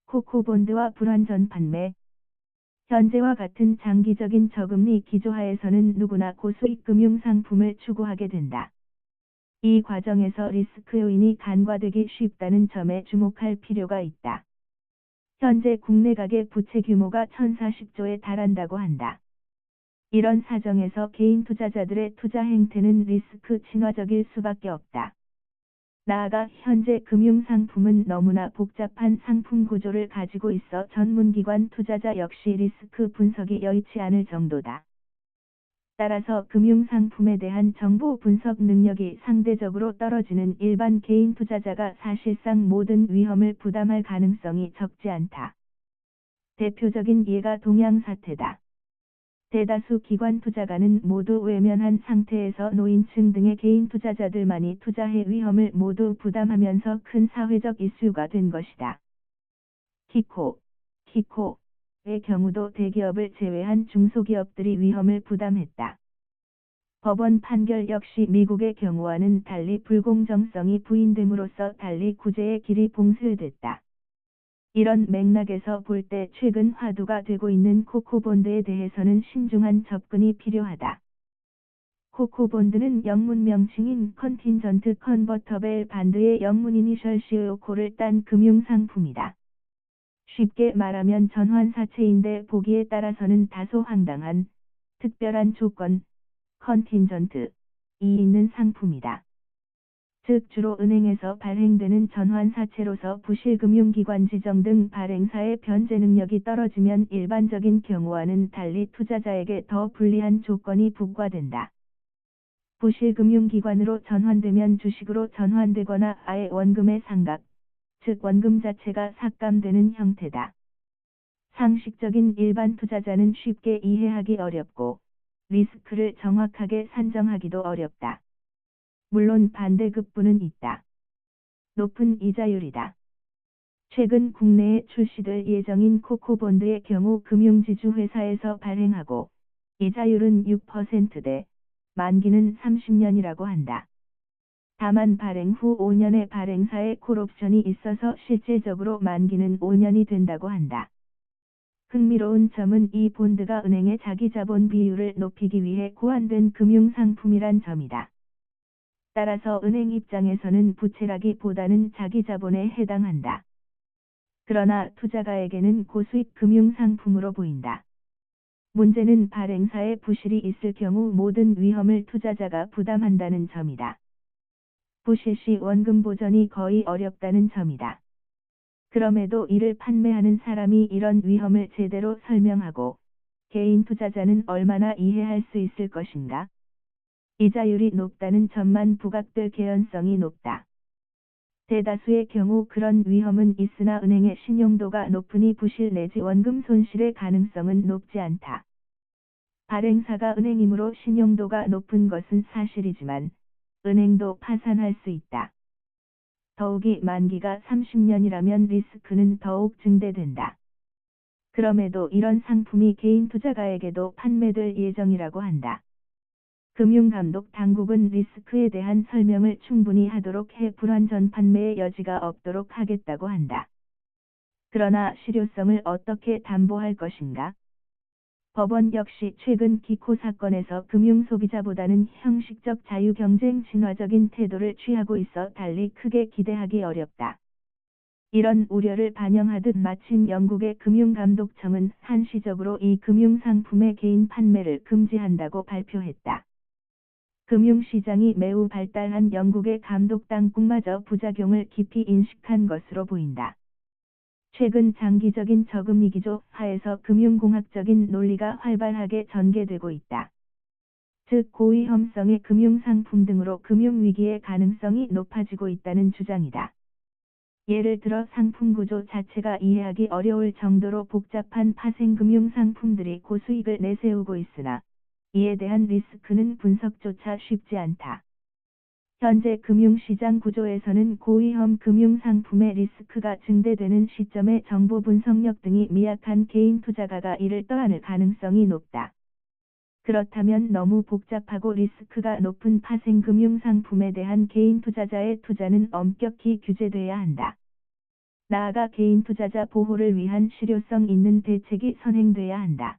코코본드와 불완전 판매. 현재와 같은 장기적인 저금리 기조하에서는 누구나 고수익 금융상품을 추구하게 된다. 이 과정에서 리스크 요인이 간과되기 쉽다는 점에 주목할 필요가 있다. 현재 국내 가계 부채 규모가 1040조에 달한다고 한다. 이런 사정에서 개인 투자자들의 투자 행태는 리스크 친화적일 수밖에 없다. 나아가 현재 금융상품은 너무나 복잡한 상품 구조를 가지고 있어 전문기관 투자자 역시 리스크 분석이 여의치 않을 정도다. 따라서 금융상품에 대한 정보 분석 능력이 상대적으로 떨어지는 일반 개인 투자자가 사실상 모든 위험을 부담할 가능성이 적지 않다. 대표적인 예가 동양 사태다. 대다수 기관 투자가는 모두 외면한 상태에서 노인층 등의 개인 투자자들만이 투자해 위험을 모두 부담하면서 큰 사회적 이슈가 된 것이다. 키코의 경우도 대기업을 제외한 중소기업들이 위험을 부담했다. 법원 판결 역시 미국의 경우와는 달리 불공정성이 부인됨으로써 달리 구제의 길이 봉쇄됐다. 이런 맥락에서 볼 때 최근 화두가 되고 있는 코코본드에 대해서는 신중한 접근이 필요하다. 코코본드는 영문 명칭인 컨틴전트 컨버터벨 반드의 영문 이니셜 CO를 딴 금융상품이다. 쉽게 말하면 전환사채인데 보기에 따라서는 다소 황당한, 특별한 조건, 컨틴전트이 있는 상품이다. 즉 주로 은행에서 발행되는 전환사채로서 부실금융기관 지정 등 발행사의 변제 능력이 떨어지면 일반적인 경우와는 달리 투자자에게 더 불리한 조건이 부과된다. 부실금융기관으로 전환되면 주식으로 전환되거나 아예 원금의 상각, 즉 원금 자체가 삭감되는 형태다. 상식적인 일반 투자자는 쉽게 이해하기 어렵고 리스크를 정확하게 산정하기도 어렵다. 물론 반대급부는 있다. 높은 이자율이다. 최근 국내에 출시될 예정인 코코본드의 경우 금융지주 회사에서 발행하고 이자율은 6%대, 만기는 30년이라고 한다. 다만 발행 후 5년의 발행사의 콜옵션이 있어서 실질적으로 만기는 5년이 된다고 한다. 흥미로운 점은 이 본드가 은행의 자기자본 비율을 높이기 위해 고안된 금융상품이란 점이다. 따라서 은행 입장에서는 부채라기보다는 자기자본에 해당한다. 그러나 투자가에게는 고수익 금융상품으로 보인다. 문제는 발행사에 부실이 있을 경우 모든 위험을 투자자가 부담한다는 점이다. 부실 시 원금 보전이 거의 어렵다는 점이다. 그럼에도 이를 판매하는 사람이 이런 위험을 제대로 설명하고 개인 투자자는 얼마나 이해할 수 있을 것인가? 이자율이 높다는 점만 부각될 개연성이 높다. 대다수의 경우 그런 위험은 있으나 은행의 신용도가 높으니 부실 내지 원금 손실의 가능성은 높지 않다. 발행사가 은행이므로 신용도가 높은 것은 사실이지만 은행도 파산할 수 있다. 더욱이 만기가 30년이라면 리스크는 더욱 증대된다. 그럼에도 이런 상품이 개인 투자가에게도 판매될 예정이라고 한다. 금융감독 당국은 리스크에 대한 설명을 충분히 하도록 해 불완전 판매의 여지가 없도록 하겠다고 한다. 그러나 실효성을 어떻게 담보할 것인가? 법원 역시 최근 기코 사건에서 금융소비자보다는 형식적 자유경쟁 친화적인 태도를 취하고 있어 달리 크게 기대하기 어렵다. 이런 우려를 반영하듯 마침 영국의 금융감독청은 한시적으로 이 금융상품의 개인 판매를 금지한다고 발표했다. 금융시장이 매우 발달한 영국의 감독당국마저 부작용을 깊이 인식한 것으로 보인다. 최근 장기적인 저금리 기조 하에서 금융공학적인 논리가 활발하게 전개되고 있다. 즉 고위험성의 금융상품 등으로 금융위기의 가능성이 높아지고 있다는 주장이다. 예를 들어 상품 구조 자체가 이해하기 어려울 정도로 복잡한 파생금융상품들이 고수익을 내세우고 있으나 이에 대한 리스크는 분석조차 쉽지 않다. 현재 금융시장 구조에서는 고위험 금융상품의 리스크가 증대되는 시점에 정보 분석력 등이 미약한 개인 투자가가 이를 떠안을 가능성이 높다. 그렇다면 너무 복잡하고 리스크가 높은 파생금융상품에 대한 개인 투자자의 투자는 엄격히 규제돼야 한다. 나아가 개인 투자자 보호를 위한 실효성 있는 대책이 선행돼야 한다.